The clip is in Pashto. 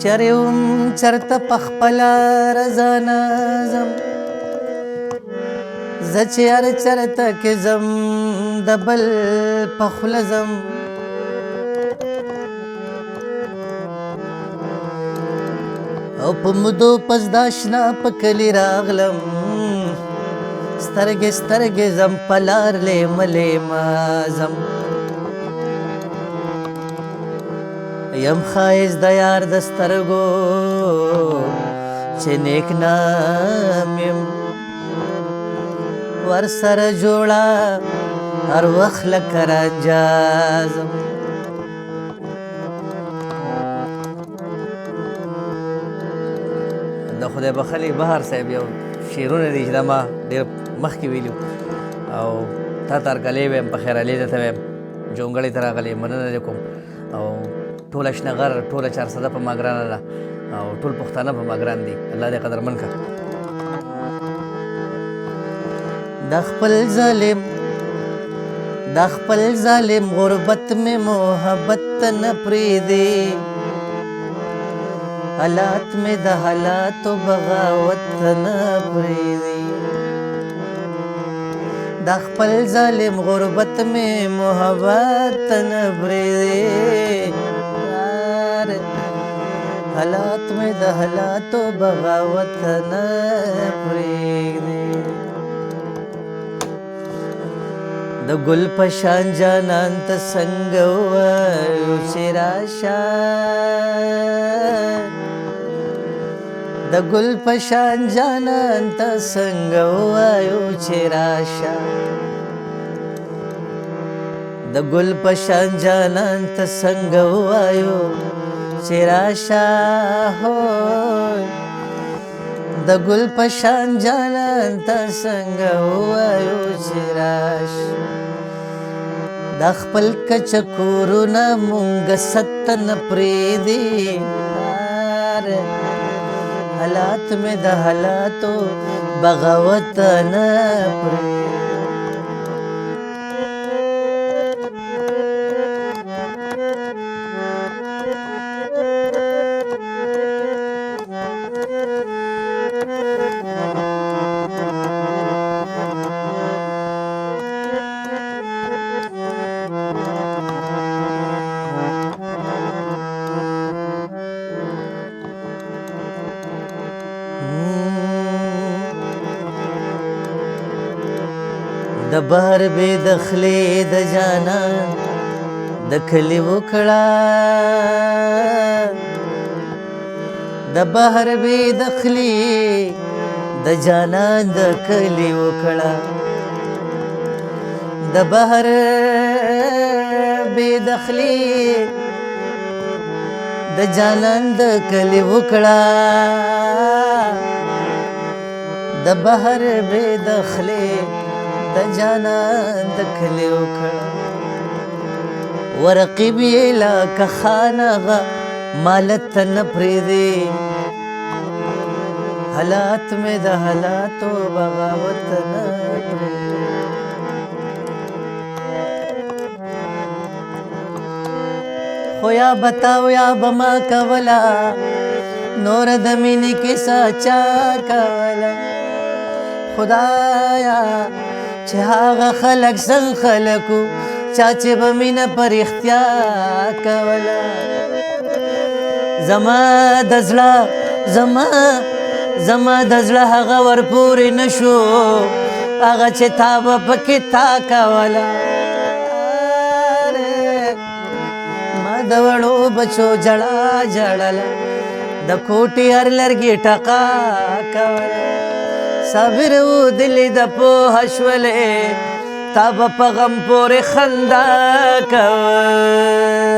چرېوم چرته پخپله رضا نازم زه چې هر چرته کې ځم د بل په خوله ځم او په مودو پس د اشنا په کلي راغلم سترګې سترګې ځم په لار لیمه لیمه ځم یم ښایست د یار د سترګو چې نیک نام یم ورسره جوړه هر وخت لکه رانجه ځم د خدای بخښلي بهار صاحب یو شعرونه دي چې دا ما ډېر مخکې ویلي او تا ته هرکلی ویم په خیر علي درته ویم جونګړې ته راغلی مننه دې کوم او ټول اشنغر ټوله چارسده په ما ګرانه ده او ټول پښتانه په ما ګران دي الله دې قدرمن کړه د خپل ظالم غربت میں محبت نه پرېږدي حالات میں د حالاتو بغاوت نه پرېږدي د خپل ظالم غربت میں محبت نه پرېږدي حالات میں د حالاتو بغاوت نه پرېږدي د ګل په شان جانان ته څنګه ووایو چې راشه د ګل په شان جانان ته څنګه ووایو چې راشه د ګل په شان جانان ته څنګه ووایو چې راشه هوی د ګل په شان جانان ته څنګه ووایو چې راشه د خپل کچه کورونه مونږ ست نه پرېږدي حالات مې د حالاتو بغاوت نه پرېږدي د بهر بې دخلې د جانان د کلي وکړه د بهر بې دخلې د جانان د کلي وکړه د بهر بې دخلې د جانان د کلي وکړه د بهر بې دخلې د جانان د کلي وکړه ورقیب یې لکه خانغه مالت ته نه پرېږدي حالات مې د حالاتو بغاوت نه پرېږدي خو یا بتاو یا به ما کوله نور د مینې کیسه چا کوله خدایا چې هغه خلک څنګه خلکو چا چې به مینه په رښتیا کوله زما د زړه هغه ورپورې نه شو هغه چې تا به پکې تا کوله ما د وړو بچو ژړا ژړله د کوټې هر لرګي ټقا کوله صابر و دلی د پوهه شولې تا به په غم پورې خندا کوه